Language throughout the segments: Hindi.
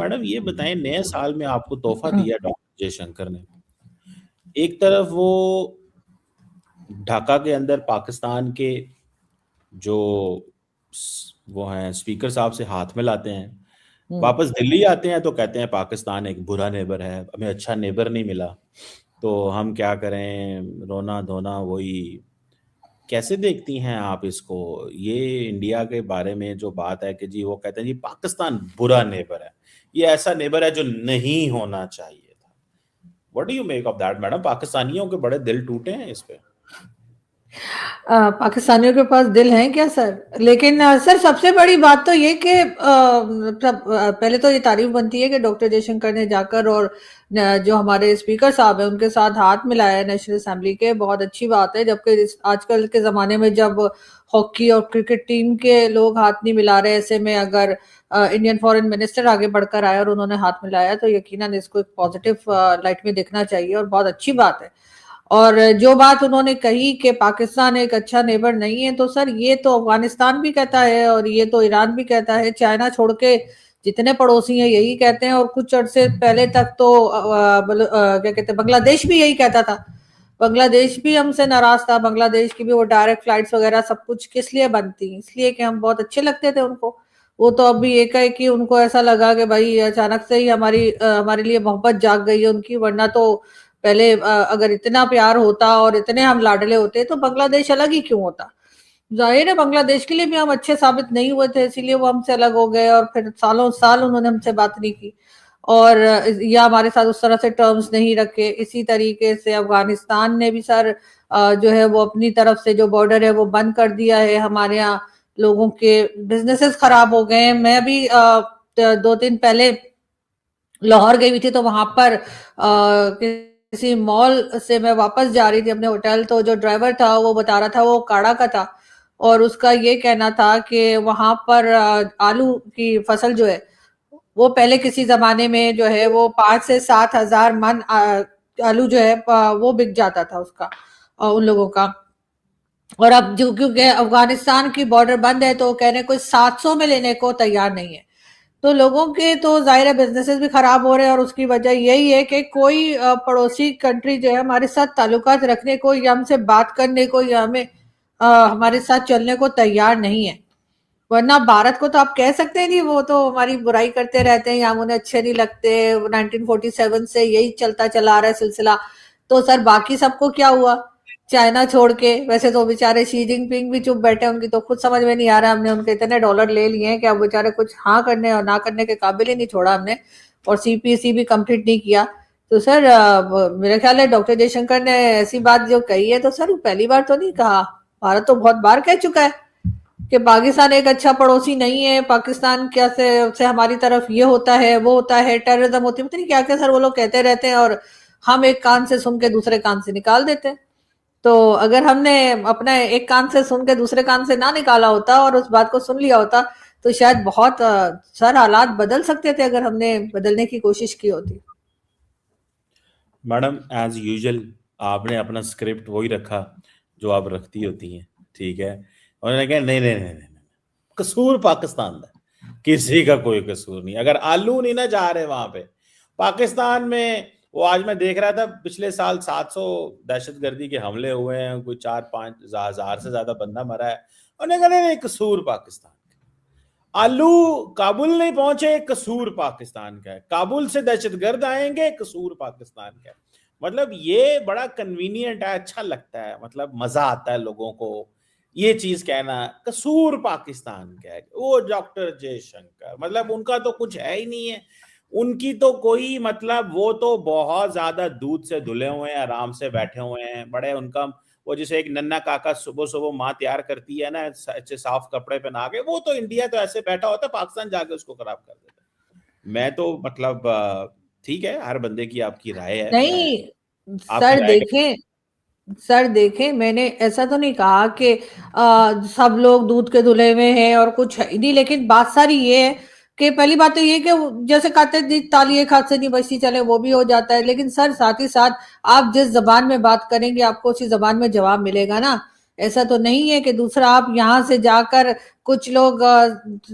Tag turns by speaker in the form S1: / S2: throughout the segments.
S1: मैडम ये बताएं, नए साल में आपको तोहफा दिया डॉक्टर जयशंकर ने। एक तरफ वो ढाका के अंदर पाकिस्तान के जो वो हैं स्पीकर साहब से हाथ में लाते हैं, वापस दिल्ली आते हैं तो कहते हैं पाकिस्तान एक बुरा नेबर है, हमें अच्छा नेबर नहीं मिला, तो हम क्या करें, रोना धोना वही। कैसे देखती हैं आप इसको? ये इंडिया के बारे में जो बात है कि जी वो कहते हैं जी पाकिस्तान बुरा नेबर है, ये ऐसा नेबर है जो नहीं होना चाहिए था। What do you make of that madam? पाकिस्तानियों के बड़े दिल टूटे हैं इस पे।
S2: पाकिस्तानियों के पास दिल है क्या सर? लेकिन सर सबसे बड़ी बात तो ये कि पहले तो ये तारीफ बनती है कि डॉक्टर जयशंकर ने जाकर और जो हमारे स्पीकर साहब हैं उनके साथ हाथ मिलाया नेशनल असेंबली के, बहुत अच्छी बात है। जबकि आजकल के ज़माने में जब हॉकी और क्रिकेट टीम के लोग हाथ नहीं मिला रहे, ऐसे में अगर इंडियन फॉरेन मिनिस्टर आगे बढ़कर आए और उन्होंने हाथ मिलाया तो यकीनन इसको एक पॉजिटिव लाइट में देखना चाहिए और बहुत अच्छी बात है। और जो बात उन्होंने कही कि पाकिस्तान एक अच्छा नेबर नहीं है, तो सर ये तो अफगानिस्तान भी कहता है और ये तो ईरान भी कहता है, चाइना छोड़ के जितने पड़ोसी हैं यही कहते हैं। और कुछ अरसे पहले तक तो क्या कहते हैं, बांग्लादेश भी यही कहता था। बांग्लादेश भी हमसे नाराज था, बांग्लादेश की भी वो डायरेक्ट फ्लाइट्स वगैरह सब कुछ किस लिए बंद थी, इसलिए कि हम बहुत अच्छे लगते थे उनको। वो तो अभी एक है कि उनको ऐसा लगा कि भाई अचानक से ही हमारे लिए मोहब्बत जाग गई है उनकी, वरना तो पहले अगर इतना प्यार होता और इतने हम लाडले होते तो बांग्लादेश अलग ही क्यों होता। जाहिर है बांग्लादेश के लिए भी हम अच्छे साबित नहीं हुए थे, इसीलिए वो हमसे अलग हो गए और फिर सालों साल उन्होंने हमसे बात नहीं की और या हमारे साथ उस तरह से टर्म्स नहीं रखे। इसी तरीके से अफगानिस्तान ने भी सर जो है वो अपनी तरफ से जो बॉर्डर है वो बंद कर दिया है। हमारे यहाँ लोगों के बिजनेसेस खराब हो गए हैं। मैं भी 2 दिन पहले लाहौर गई हुई थी, तो वहां पर किसी मॉल से मैं वापस जा रही थी अपने होटल, तो जो ड्राइवर था वो बता रहा था वो काड़ा का था और उसका ये कहना था कि वहां पर आलू की फसल जो है वो पहले किसी जमाने में जो है वो 5 से 7 हजार मन आलू जो है वो बिक जाता था उसका उन लोगों का। और अब जो क्योंकि अफगानिस्तान की बॉर्डर बंद है तो कह रहे कोई 700 में लेने को तैयार नहीं है। तो लोगों के तो जाहिर है बिजनेसेस भी खराब हो रहे हैं और उसकी वजह यही है कि कोई पड़ोसी कंट्री जो है हमारे साथ ताल्लुकात रखने को या हमसे बात करने को या हमें हमारे साथ चलने को तैयार नहीं है। वरना भारत को तो आप कह सकते हैं नहीं, वो तो हमारी बुराई करते रहते हैं या हम उन्हें अच्छे नहीं लगते। 1947 से यही चलता चला आ रहा है सिलसिला। तो सर बाकी सबको क्या हुआ चाइना छोड़ के? वैसे तो बेचारे शी जिनपिंग भी चुप बैठे, उनकी तो खुद समझ में नहीं आ रहा। हमने उनके इतने डॉलर ले लिए हैं कि अब बेचारे कुछ हाँ करने और ना करने के काबिल ही नहीं छोड़ा हमने, और सीपीसी भी कंप्लीट नहीं किया। तो सर मेरा ख्याल है डॉक्टर जयशंकर ने ऐसी बात जो कही है तो सर पहली बार तो नहीं कहा, भारत तो बहुत बार कह चुका है कि पाकिस्तान एक अच्छा पड़ोसी नहीं है। पाकिस्तान क्या से हमारी तरफ ये होता है वो होता है, टेररिज्म होती है, पता नहीं क्या क्या सर वो लोग कहते रहते हैं और हम एक कान से सुन के दूसरे कान से निकाल देते हैं। तो अगर हमने अपना एक कान से सुन के दूसरे कान से ना निकाला होता और उस बात को सुन लिया होता तो शायद बहुत सर हालात बदल सकते थे अगर हमने बदलने की कोशिश की होती।
S1: मैडम एज यूजुअल आपने अपना स्क्रिप्ट वही रखा जो आप रखती होती हैं, ठीक है। उन्होंने कहा नहीं नहीं नहीं नहीं, कसूर पाकिस्तान का, किसी का कोई कसूर नहीं। अगर आलू नहीं ना जा रहे वहां पे पाकिस्तान में, वो आज मैं देख रहा था पिछले साल 700 दहशतगर्दी के हमले हुए हैं, कोई 4-5 हजार से ज्यादा बंदा मरा है। उन्होंने कहा नहीं कसूर पाकिस्तान का। आलू काबुल नहीं पहुंचे, कसूर पाकिस्तान का है। काबुल से दहशतगर्द आएंगे, कसूर पाकिस्तान का है। मतलब ये बड़ा कन्वीनियंट है, अच्छा लगता है, मतलब मजा आता है लोगों को ये चीज कहना, कसूर पाकिस्तान का है। वो डॉक्टर जयशंकर मतलब उनका तो कुछ है ही नहीं है, उनकी तो कोई मतलब, वो तो बहुत ज्यादा दूध से धुले हुए हैं, आराम से बैठे हुए हैं बड़े। उनका वो जैसे एक नन्ना काका सुबह सुबह माँ तैयार करती है ना अच्छे साफ कपड़े पहना के, वो तो इंडिया तो ऐसे बैठा होता है, पाकिस्तान जाके उसको खराब कर देता है। मैं तो मतलब ठीक है, हर बंदे की आपकी राय है, मैं
S2: नहीं
S1: आपकी
S2: सर
S1: राय का।
S2: देखें, सर देखें मैंने ऐसा तो नहीं कहा कि सब लोग दूध के धुले में हैं और कुछ है ही नहीं, लेकिन बात सारी ये है कि पहली बात तो ये कि जैसे कहते हैं ताली एक हाथ से नहीं बजती, चले वो भी हो जाता है। लेकिन सर साथ ही साथ आप जिस जबान में बात करेंगे आपको उसी जबान में जवाब मिलेगा ना। ऐसा तो नहीं है कि दूसरा आप यहाँ से जाकर कुछ लोग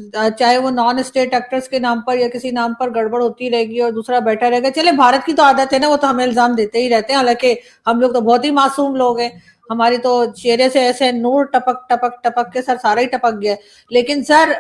S2: चाहे वो नॉन स्टेट एक्टर्स के नाम पर या किसी नाम पर गड़बड़ होती रहेगी और दूसरा बैठा रहेगा। चले भारत की तो आदत है ना, वो तो हमें इल्जाम देते ही रहते हैं, हालांकि हम लोग तो बहुत ही मासूम लोग हैं, हमारी तो चेहरे से ऐसे नूर टपक टपक टपक के सर सारा ही टपक गया। लेकिन सर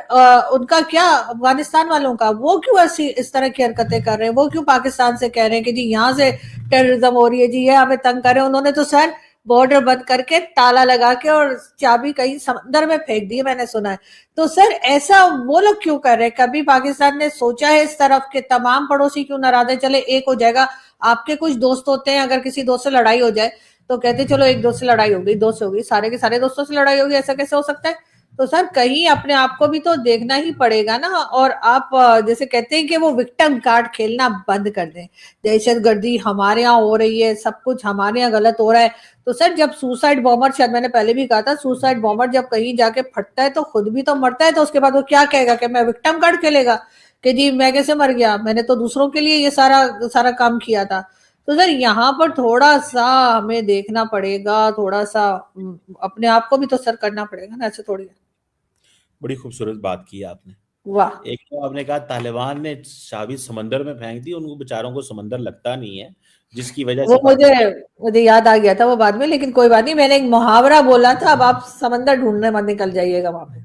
S2: उनका क्या, अफगानिस्तान वालों का, वो क्यों ऐसी इस तरह की हरकतें कर रहे हैं? वो क्यों पाकिस्तान से कह रहे हैं कि जी यहाँ से टेररिज्म हो रही है, जी ये हमें तंग कर रहे हैं? उन्होंने तो सर बॉर्डर बंद करके ताला लगा के और चाबी कहीं समंदर में फेंक दी, मैंने सुना है। तो सर ऐसा वो लोग क्यों कर रहे हैं? कभी पाकिस्तान ने सोचा है इस तरफ के तमाम पड़ोसी क्यों नाराज है? चले एक हो जाएगा, आपके कुछ दोस्त होते हैं, अगर किसी दोस्त से लड़ाई हो जाए तो कहते चलो एक दोस्त से लड़ाई हो गई, दोस्त से हो गई, सारे के सारे दोस्तों से लड़ाई होगी, ऐसा कैसे हो सकता है? तो सर कहीं अपने आप को भी तो देखना ही पड़ेगा ना। और आप जैसे कहते हैं कि वो विक्टिम कार्ड खेलना बंद कर दें, दहशतगर्दी हमारे यहाँ हो रही है, सब कुछ हमारे यहाँ गलत हो रहा है। तो सर जब सुसाइड बॉम्बर, शायद मैंने पहले भी कहा था, सुसाइड बॉम्बर जब कहीं जाके फटता है तो खुद भी तो मरता है, तो उसके बाद वो क्या कहेगा कि मैं विक्टिम कार्ड खेलेगा कि जी मैं कैसे मर गया, मैंने तो दूसरों के लिए ये सारा सारा काम किया था। तो सर यहाँ पर थोड़ा सा हमें देखना पड़ेगा, थोड़ा सा अपने आप को भी तो सर करना पड़ेगा ना, ऐसे थोड़ी है।
S1: बड़ी खूबसूरत बात की आपने।
S2: वाह।
S1: एक तो आपने कहा तालिबान ने चाबी समंदर में फेंक दी, उनको बेचारों को समंदर लगता नहीं है, जिसकी वजह
S2: वो
S1: से
S2: मुझे
S1: पाकिस्तान।
S2: मुझे याद आ गया था वो बाद में, लेकिन कोई बात नहीं, मैंने एक मुहावरा बोला था, अब आप समंदर ढूंढने मत निकल जाइएगा वहां पे।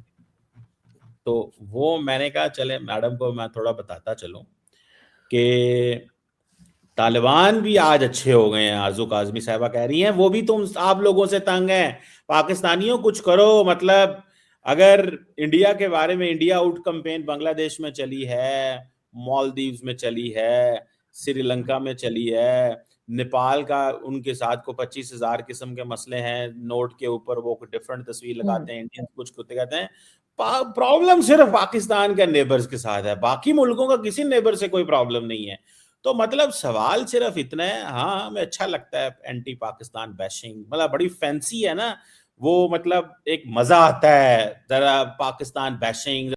S1: तो वो मैंने कहा चले मैडम को मैं थोड़ा बताता चलूं कि तालिबान भी आज अच्छे हो गए हैं। आरजू काजमी साहबा कह रही हैं वो भी तुम आप लोगों से तंग हैं, पाकिस्तानियों कुछ करो। मतलब अगर इंडिया के बारे में इंडिया आउट कैंपेन बांग्लादेश में चली है, मालदीव्स में चली है, श्रीलंका में चली है, नेपाल का उनके साथ को 25,000 किस्म के मसले हैं, नोट के ऊपर वो डिफरेंट तस्वीर लगाते हैं, इंडियन कुछ कुछ कहते हैं। प्रॉब्लम सिर्फ पाकिस्तान के नेबर्स के साथ है, बाकी मुल्कों का किसी नेबर से कोई प्रॉब्लम नहीं है। तो मतलब सवाल सिर्फ इतना है। हाँ हमें अच्छा लगता है एंटी पाकिस्तान बैशिंग, मतलब बड़ी फैंसी है ना वो, मतलब एक मजा आता है जरा पाकिस्तान बैशिंग।